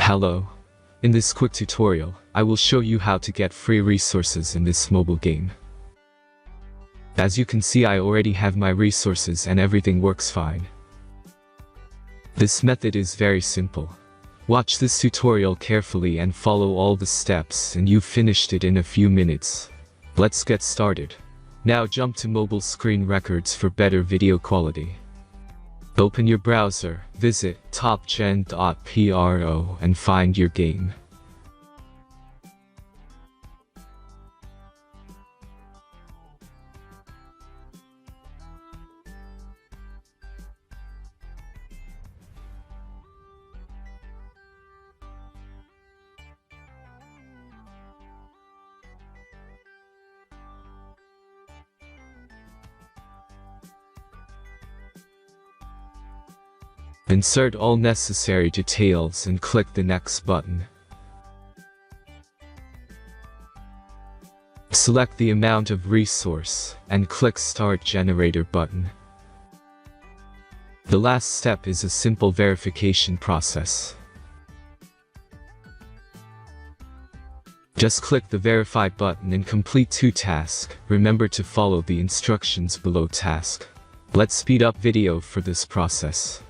Hello. In this quick tutorial, I will show you how to get free resources in this mobile game. As you can see, I already have my resources and everything works fine. This method is very simple. Watch this tutorial carefully and follow all the steps and you've finished it in a few minutes. Let's get started. Now jump to mobile screen records for better video quality. Open your browser, visit topgen.pro and find your game. Insert all necessary details and click the next button. Select the amount of resource and click Start Generator button. The last step is a simple verification process. Just click the Verify button and complete 2 tasks. Remember to follow the instructions below task. Let's speed up video for this process.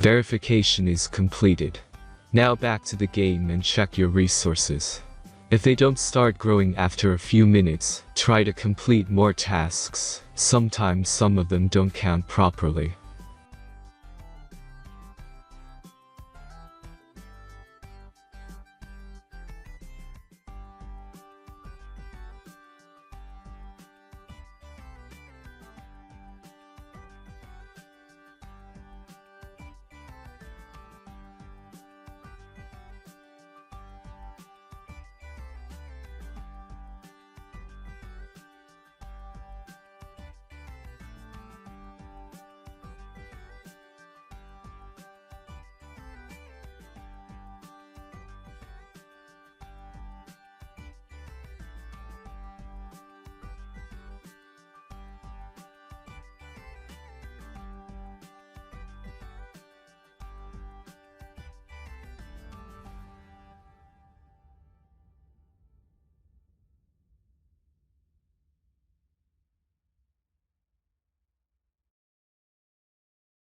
Verification is completed. Now back to the game and check your resources. If they don't start growing after a few minutes, try to complete more tasks. Sometimes some of them don't count properly.